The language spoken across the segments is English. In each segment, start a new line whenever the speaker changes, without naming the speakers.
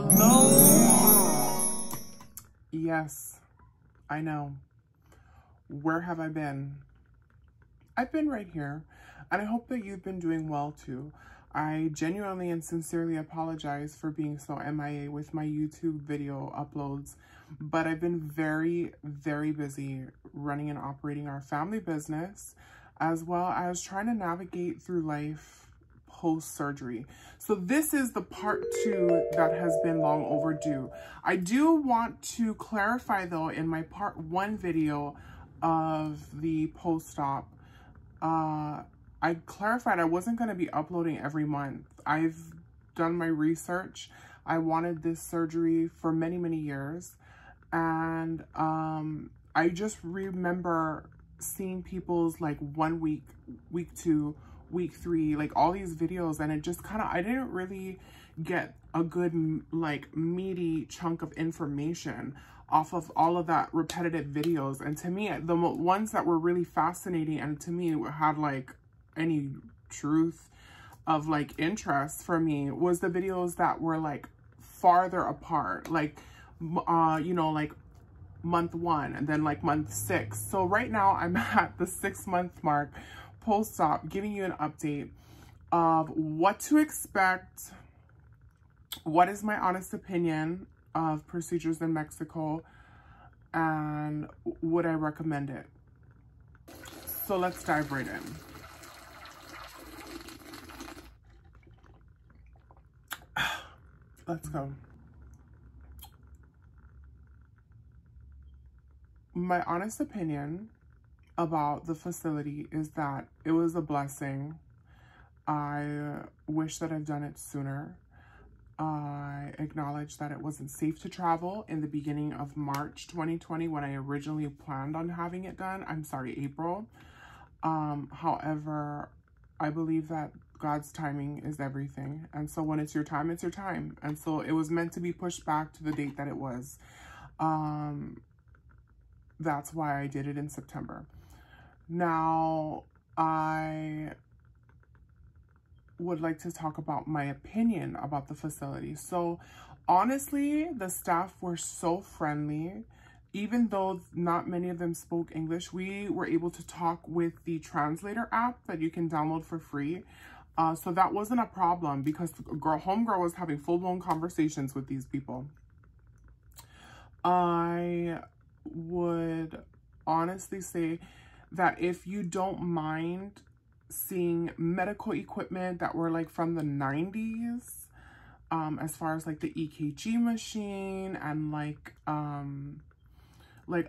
Hello. Yes, I know. Where have I been? I've been right here, and I hope that you've been doing well too. I genuinely and sincerely apologize for being so MIA with my YouTube video uploads, but I've been very, very busy running and operating our family business, as well as trying to navigate through life post-surgery. So this is the part 2 that has been long overdue. I do want to clarify though, in my part 1 video of the post-op, I clarified I wasn't going to be uploading every month. I've done my research. I wanted this surgery for many, many years. And I just remember seeing people's like 1 week, week 2, week 3, like all these videos, and it just kind of, I didn't really get a good like meaty chunk of information off of all of that repetitive videos. And to me, the ones that were really fascinating and to me had like any truth of like interest for me was the videos that were like farther apart, like you know, like month 1 and then like month 6. So right now I'm at the 6-month mark post-op, giving you an update of what to expect, what is my honest opinion of procedures in Mexico, and would I recommend it. So let's dive right in. Let's go. My honest opinion about the facility is that it was a blessing. I wish that I've done it sooner. I acknowledge that it wasn't safe to travel in the beginning of March 2020 when I originally planned on having it done. I'm sorry, April. However, I believe that God's timing is everything. And so when it's your time, it's your time. And so it was meant to be pushed back to the date that it was. That's why I did it in September. Now, I would like to talk about my opinion about the facility. So honestly, the staff were so friendly. Even though not many of them spoke English, we were able to talk with the translator app that you can download for free. So that wasn't a problem because homegirl was having full-blown conversations with these people. I would honestly say that if you don't mind seeing medical equipment that were like from the 90s, as far as like the EKG machine and like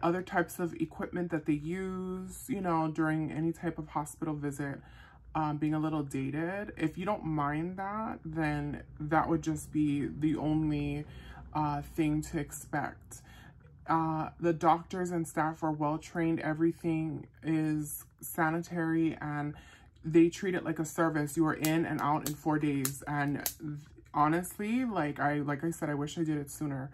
other types of equipment that they use, you know, during any type of hospital visit, being a little dated, if you don't mind that, then that would just be the only thing to expect. The doctors and staff are well trained. Everything is sanitary and they treat it like a service. You are in and out in 4 days. And honestly, like I said, I wish I did it sooner.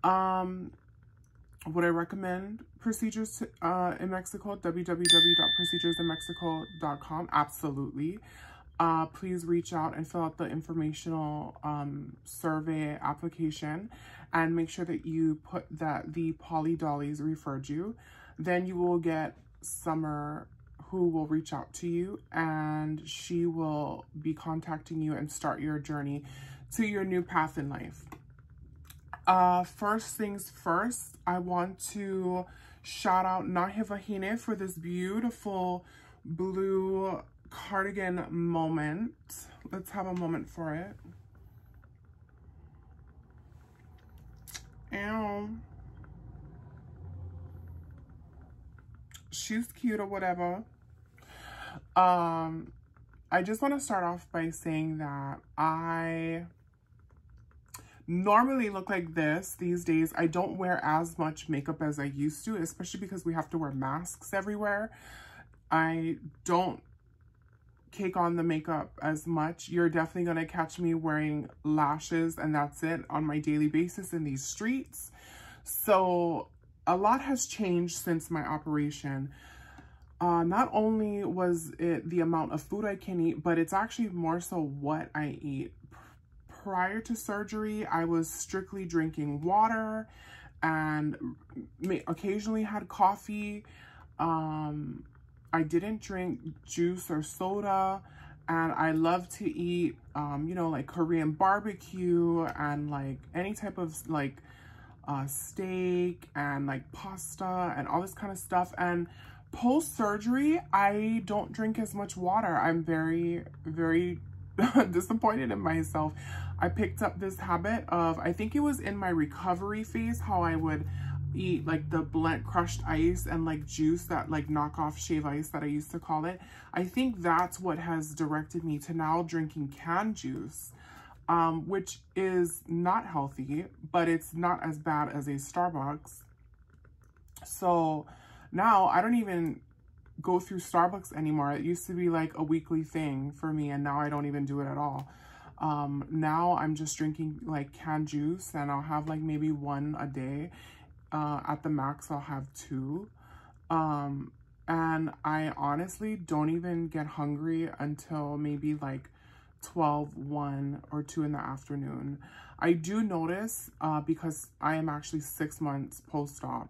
Would I recommend procedures in Mexico? www.proceduresinmexico.com. Absolutely. Please reach out and fill out the informational survey application and make sure that you put that the Polly Dollies referred you. Then you will get Summer, who will reach out to you, and she will be contacting you and start your journey to your new path in life. First things first, I want to shout out Nahe Vahine for this beautiful blue cardigan moment. Let's have a moment for it. Ow. She's cute or whatever. I just want to start off by saying that I normally look like this these days. I don't wear as much makeup as I used to, especially because we have to wear masks everywhere. I don't cake on the makeup as much. You're definitely going to catch me wearing lashes and that's it on my daily basis in these streets. So a lot has changed since my operation. Not only was it the amount of food I can eat, but it's actually more so what I eat. prior to surgery, I was strictly drinking water and occasionally had coffee. I didn't drink juice or soda, and I love to eat, you know, like Korean barbecue and like any type of like steak and like pasta and all this kind of stuff. And post-surgery, I don't drink as much water. I'm very, very disappointed in myself. I picked up this habit of, I think it was in my recovery phase, how I would eat like the blend crushed ice and like juice, that like knockoff shave ice that I used to call it. I think that's what has directed me to now drinking canned juice, which is not healthy, but it's not as bad as a Starbucks. So now I don't even go through Starbucks anymore. It used to be like a weekly thing for me, and now I don't even do it at all. Now I'm just drinking like canned juice, and I'll have like maybe one a day. At the max, I'll have two. And I honestly don't even get hungry until maybe like 12, 1, or 2 in the afternoon. I do notice, because I am actually 6 months post-op,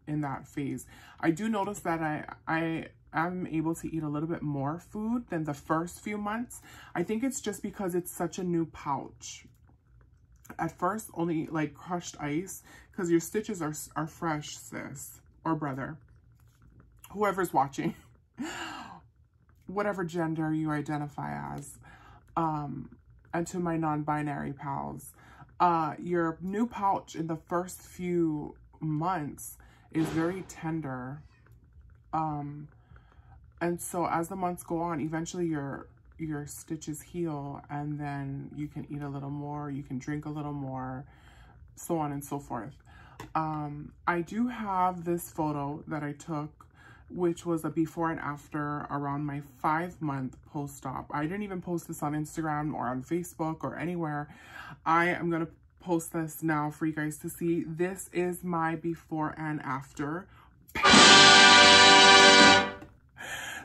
in that phase, I do notice that I am able to eat a little bit more food than the first few months. I think it's just because it's such a new pouch. At first, only like crushed ice, because your stitches are fresh, sis, or brother, whoever's watching, whatever gender you identify as, and to my non-binary pals, your new pouch in the first few months is very tender, and so as the months go on, eventually your stitches heal, and then you can eat a little more, you can drink a little more, so on and so forth. I do have this photo that I took, which was a before and after around my 5-month post-op. I didn't even post this on Instagram or on Facebook or anywhere. I am going to post this now for you guys to see. This is my before and after.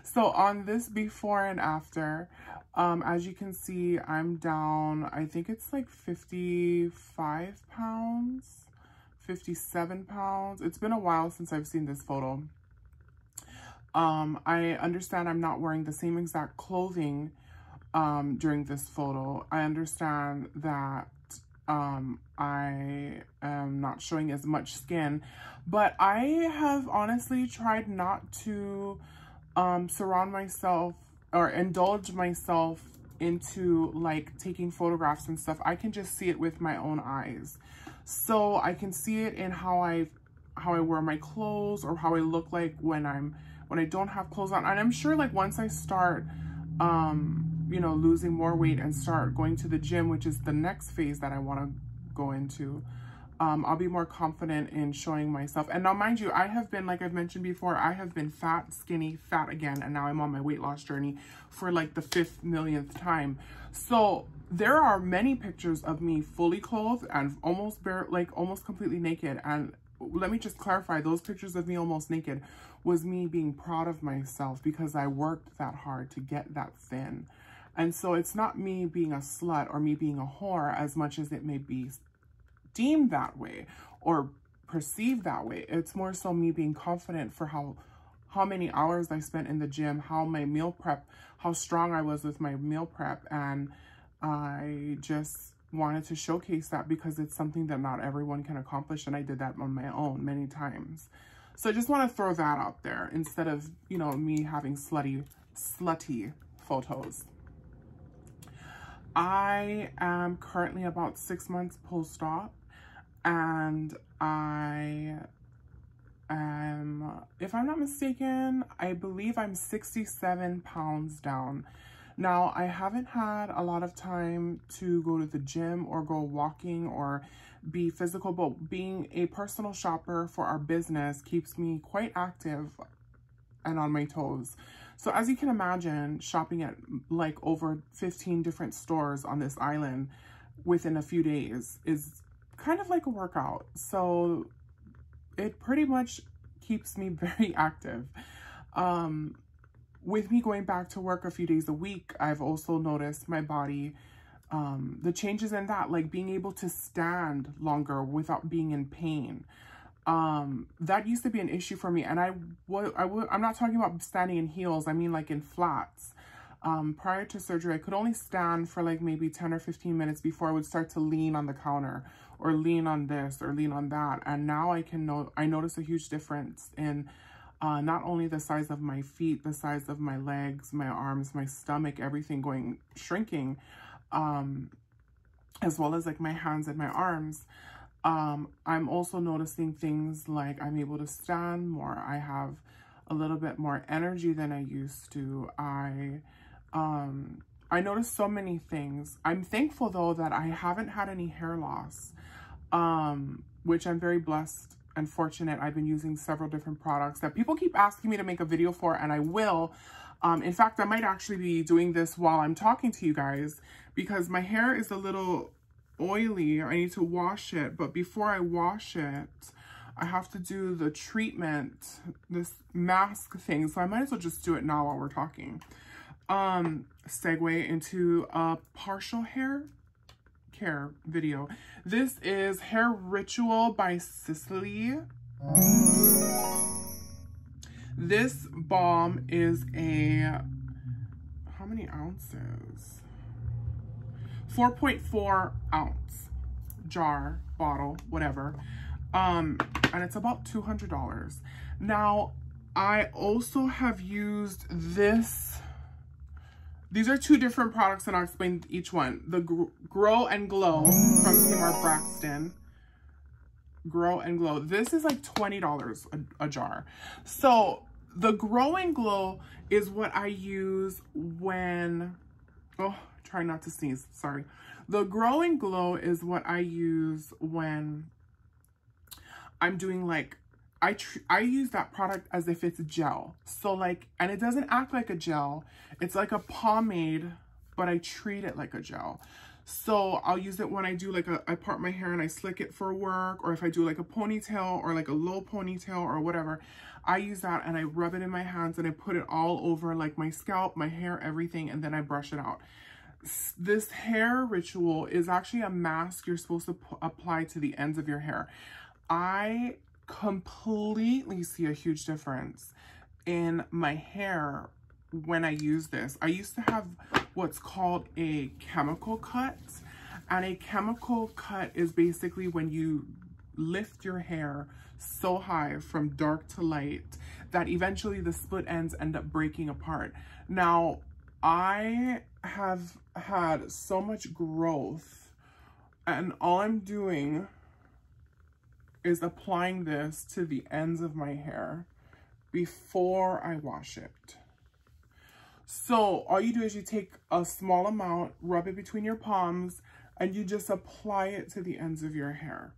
So on this before and after, as you can see, I'm down, I think it's like 55 pounds, 57 pounds. It's been a while since I've seen this photo. I understand I'm not wearing the same exact clothing during this photo. I understand that I am not showing as much skin, but I have honestly tried not to surround myself or indulge myself into like taking photographs and stuff. I can just see it with my own eyes. So I can see it in how I wear my clothes, or how I look like when I don't have clothes on. And I'm sure like once I start you know, losing more weight and start going to the gym, which is the next phase that I want to go into, I'll be more confident in showing myself. And now, mind you, I have been, like I've mentioned before, I have been fat, skinny, fat again, and now I'm on my weight loss journey for like the 5th millionth time. So there are many pictures of me fully clothed and almost completely naked. And let me just clarify, those pictures of me almost naked was me being proud of myself because I worked that hard to get that thin. And so it's not me being a slut or me being a whore as much as it may be deemed that way or perceived that way. It's more so me being confident for how many hours I spent in the gym, how my meal prep, how strong I was with my meal prep. And I just wanted to showcase that because it's something that not everyone can accomplish. And I did that on my own many times. So I just want to throw that out there instead of, you know, me having slutty photos. I am currently about 6 months post-op, and I am, if I'm not mistaken, I believe I'm 67 pounds down. Now, I haven't had a lot of time to go to the gym or go walking or be physical, but being a personal shopper for our business keeps me quite active and on my toes. So as you can imagine, shopping at like over 15 different stores on this island within a few days is kind of like a workout. So it pretty much keeps me very active. With me going back to work a few days a week, I've also noticed my body the changes in that, like being able to stand longer without being in pain. That used to be an issue for me. And I'm not talking about standing in heels. I mean like in flats. Prior to surgery, I could only stand for like maybe 10 or 15 minutes before I would start to lean on the counter or lean on this or lean on that. And now I notice a huge difference in not only the size of my feet, the size of my legs, my arms, my stomach, everything shrinking, as well as like my hands and my arms. I'm also noticing things like I'm able to stand more. I have a little bit more energy than I used to. I noticed so many things. I'm thankful though that I haven't had any hair loss, which I'm very blessed and fortunate. I've been using several different products that people keep asking me to make a video for, and I will. In fact, I might actually be doing this while I'm talking to you guys because my hair is a little oily. I need to wash it, but before I wash it, I have to do the treatment, this mask thing. So I might as well just do it now while we're talking. Segue into a partial hair care video. This is Hair Ritual by Cicely. This balm is how many ounces? 4.4 ounce jar, bottle, whatever. And it's about $200. Now, I also have used this. These are two different products, and I'll explain each one. The Grow and Glow from Tamar Braxton. Grow and Glow. This is like $20 a jar. So the Grow and Glow is what I use when, oh, try not to sneeze, sorry. The Grow and Glow is what I use when I'm doing like, I use that product as if it's gel. So like, and it doesn't act like a gel. It's like a pomade, but I treat it like a gel. So I'll use it when I do like I part my hair and I slick it for work, or if I do like a ponytail or like a low ponytail or whatever, I use that and I rub it in my hands and I put it all over like my scalp, my hair, everything, and then I brush it out. This Hair Ritual is actually a mask you're supposed to apply to the ends of your hair. I completely see a huge difference in my hair when I use this. I used to have what's called a chemical cut, and a chemical cut is basically when you lift your hair so high from dark to light that eventually the split ends end up breaking apart. Now, I have had so much growth, and all I'm doing is applying this to the ends of my hair before I wash it. So all you do is you take a small amount, rub it between your palms, and you just apply it to the ends of your hair.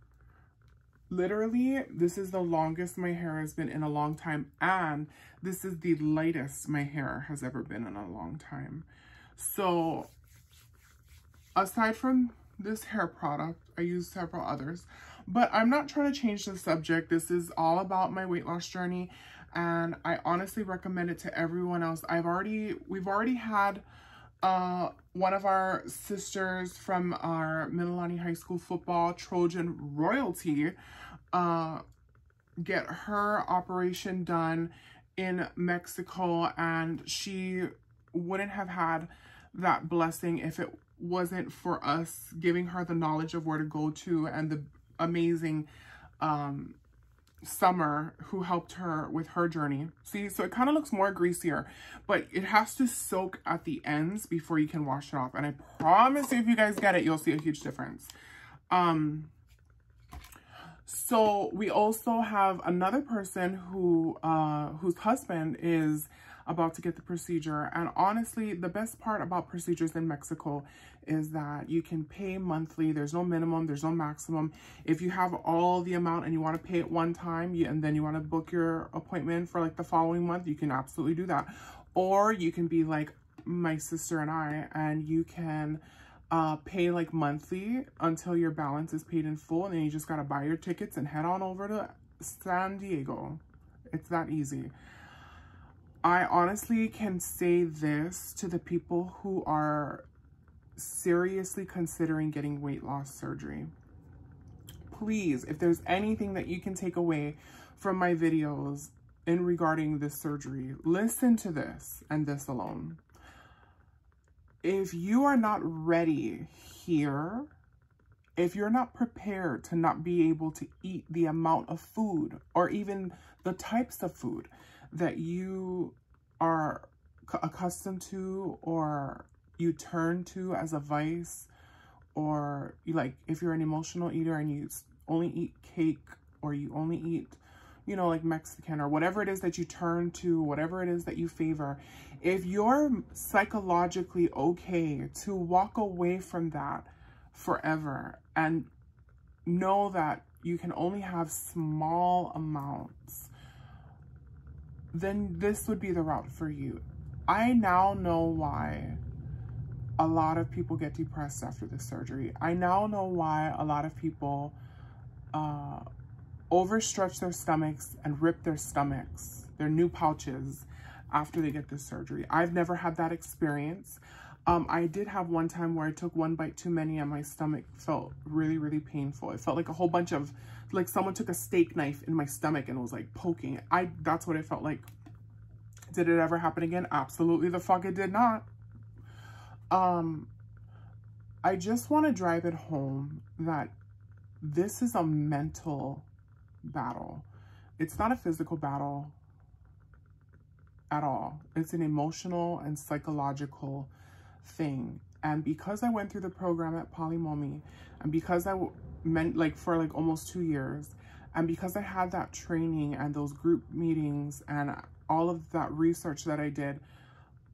Literally, this is the longest my hair has been in a long time, and this is the lightest my hair has ever been in a long time. So aside from this hair product, I use several others, but I'm not trying to change the subject. This is all about my weight loss journey, and I honestly recommend it to everyone else. We've already had one of our sisters from our Mililani High School football Trojan royalty get her operation done in Mexico, and she wouldn't have had that blessing if it wasn't for us giving her the knowledge of where to go to, and the amazing Summer who helped her with her journey. See, so it kind of looks more greasier, but it has to soak at the ends before you can wash it off. And I promise you, if you guys get it, you'll see a huge difference. So we also have another person who whose husband is about to get the procedure. And honestly, the best part about procedures in Mexico is that you can pay monthly. There's no minimum, there's no maximum. If you have all the amount and you want to pay it one time, and then you want to book your appointment for like the following month, you can absolutely do that. Or you can be like my sister and I, and you can pay like monthly until your balance is paid in full, and then you just got to buy your tickets and head on over to San Diego. It's that easy. I honestly can say this to the people who are seriously considering getting weight loss surgery, please, if there's anything that you can take away from my videos in regarding this surgery, listen to this and this alone. If you are not ready here, if you're not prepared to not be able to eat the amount of food or even the types of food that you are accustomed to or you turn to as a vice, or you like if you're an emotional eater and you only eat cake or you only eat, you know, like Mexican or whatever it is that you turn to, whatever it is that you favor, if you're psychologically okay to walk away from that forever and know that you can only have small amounts, then this would be the route for you. I now know why a lot of people get depressed after this surgery. I now know why a lot of people overstretch their stomachs and rip their stomachs, their new pouches, after they get this surgery. I've never had that experience. I did have one time where I took one bite too many and my stomach felt really, really painful. It felt like a whole bunch of, like someone took a steak knife in my stomach and was like poking. That's what it felt like. Did it ever happen again? Absolutely the fuck it did not. I just want to drive it home that this is a mental battle. It's not a physical battle at all. It's an emotional and psychological thing. And because I went through the program at Polymomi, and because I meant like for like almost 2 years, and because I had that training and those group meetings and all of that research that I did,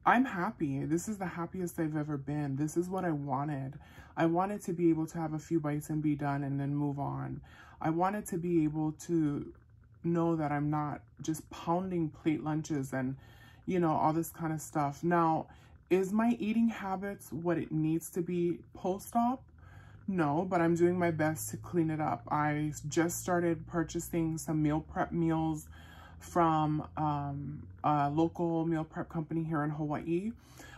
I'm happy. This is the happiest I've ever been. This is what I wanted. I wanted to be able to have a few bites and be done and then move on. I wanted to be able to know that I'm not just pounding plate lunches and, you know, all this kind of stuff. Now, is my eating habits what it needs to be post-op? No, but I'm doing my best to clean it up. I just started purchasing some meal prep meals from a local meal prep company here in Hawaii.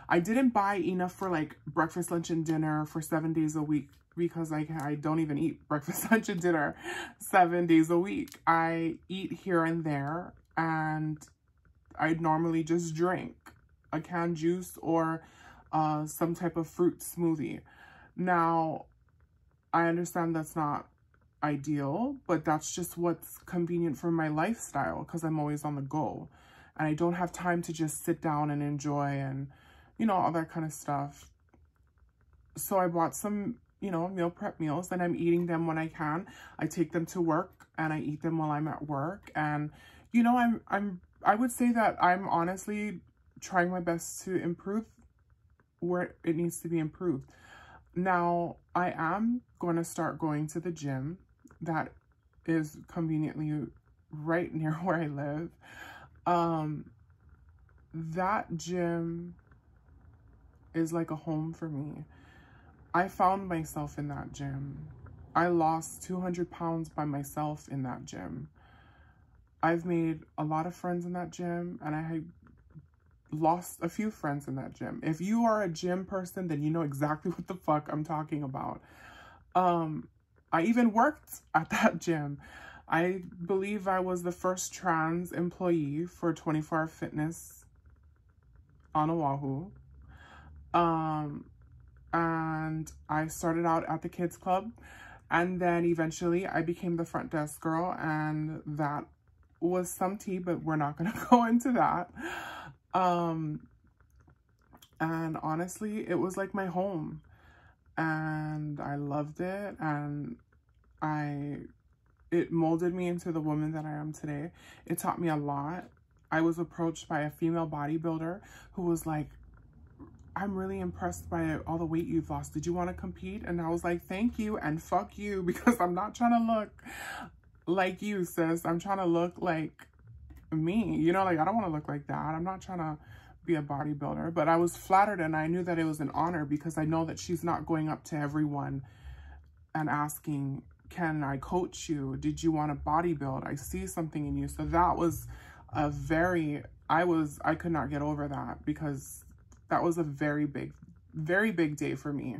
I didn't buy enough for like breakfast, lunch, and dinner for 7 days a week because I don't even eat breakfast, lunch, and dinner 7 days a week. I eat here and there, and I normally just drink a canned juice or some type of fruit smoothie. Now, I understand that's not ideal, but that's just what's convenient for my lifestyle because I'm always on the go and I don't have time to just sit down and enjoy and, you know, all that kind of stuff. So I bought some, you know, meal prep meals and I'm eating them when I can. I take them to work and I eat them while I'm at work. And, you know, I would say that I'm honestly trying my best to improve where it needs to be improved. Now, I am going to start going to the gym that is conveniently right near where I live. That gym is like a home for me. I found myself in that gym. I lost 200 pounds by myself in that gym. I've made a lot of friends in that gym, and I had lost a few friends in that gym. If you are a gym person, then you know exactly what the fuck I'm talking about. I even worked at that gym. I believe I was the first trans employee for 24 Hour Fitness on Oahu. And I started out at the kids club, and then eventually I became the front desk girl, and that was some tea, but we're not going to go into that. And honestly, it was like my home, and I loved it, and it molded me into the woman that I am today. It taught me a lot. I was approached by a female bodybuilder who was like, I'm really impressed by all the weight you've lost. Did you want to compete? And I was like, thank you and fuck you, because I'm not trying to look like you, sis. I'm trying to look like me. You know, like, I don't want to look like that. I'm not trying to be a bodybuilder. But I was flattered, and I knew that it was an honor because I know that she's not going up to everyone and asking, can I coach you? Did you want to bodybuild? I see something in you. So that was a very, I could not get over that, because that was a very big very big day for me.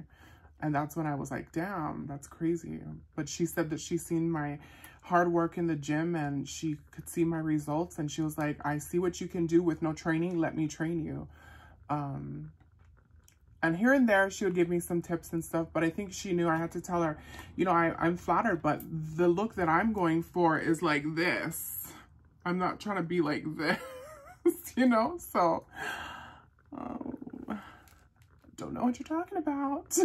And that's when I was like, damn, that's crazy. But she said that she's seen my hard work in the gym and she could see my results. And she was like, I see what you can do with no training. Let me train you. And here and there, she would give me some tips and stuff. But I think she knew I had to tell her, you know, I'm flattered, but the look that I'm going for is like this. I'm not trying to be like this, you know? So, don't know what you're talking about.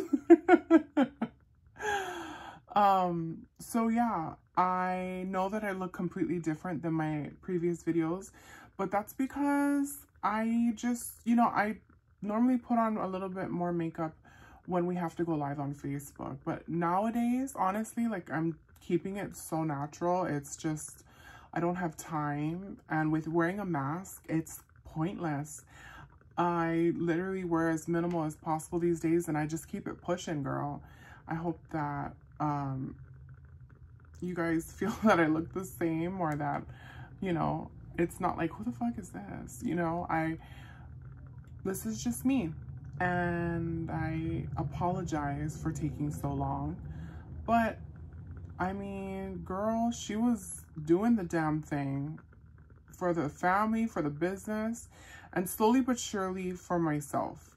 So yeah, I know that I look completely different than my previous videos, but that's because I just, you know, I normally put on a little bit more makeup when we have to go live on Facebook. But nowadays, honestly, like I'm keeping it so natural. It's just, I don't have time. And with wearing a mask, it's pointless. I literally wear as minimal as possible these days, and I just keep it pushing, girl. I hope that you guys feel that I look the same, or that, you know, it's not like, who the fuck is this? You know, this is just me. And I apologize for taking so long. But, I mean, girl, she was doing the damn thing for the family, for the business, and slowly but surely for myself.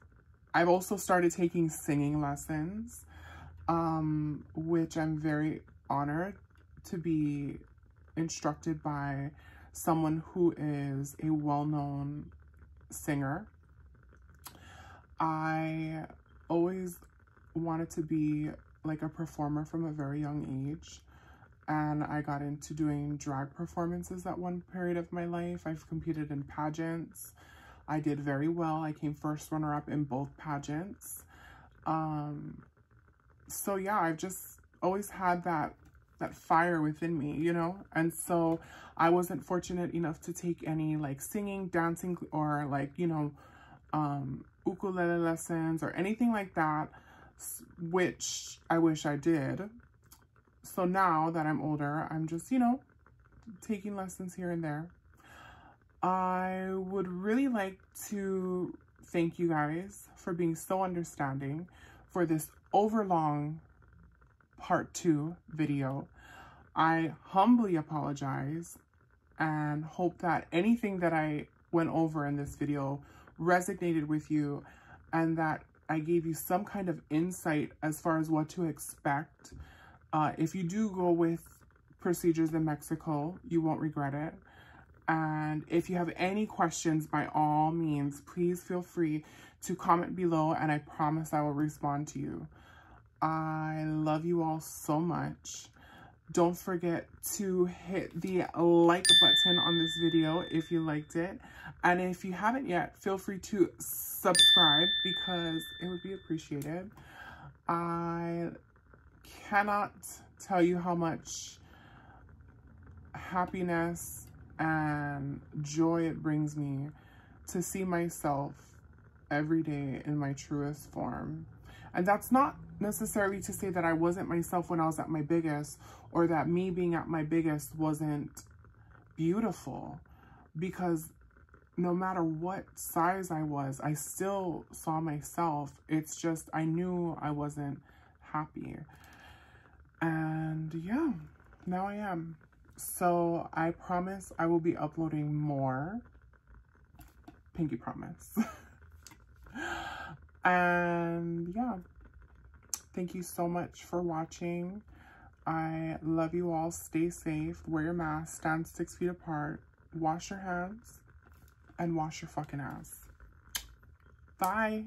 I've also started taking singing lessons, which I'm very honored to be instructed by someone who is a well-known singer. I always wanted to be like a performer from a very young age. And I got into doing drag performances at one period of my life. I've competed in pageants. I did very well. I came first runner-up in both pageants. So yeah, I've just always had that fire within me, you know? And so I wasn't fortunate enough to take any like singing, dancing, or like, you know, ukulele lessons or anything like that, which I wish I did. So now that I'm older, I'm just, you know, taking lessons here and there. I would really like to thank you guys for being so understanding for this overlong part 2 video. I humbly apologize and hope that anything that I went over in this video resonated with you, and that I gave you some kind of insight as far as what to expect. If you do go with procedures in Mexico, you won't regret it. And if you have any questions, by all means, please feel free to comment below, and I promise I will respond to you. I love you all so much. Don't forget to hit the like button on this video if you liked it. And if you haven't yet, feel free to subscribe because it would be appreciated. I cannot tell you how much happiness and joy it brings me to see myself every day in my truest form. And that's not necessarily to say that I wasn't myself when I was at my biggest, or that me being at my biggest wasn't beautiful, because no matter what size I was, I still saw myself. It's just, I knew I wasn't happy. And yeah, now I am. So I promise I will be uploading more. Pinky promise. And yeah, thank you so much for watching. I love you all. Stay safe. Wear your mask. Stand 6 feet apart. Wash your hands. And wash your fucking ass. Bye.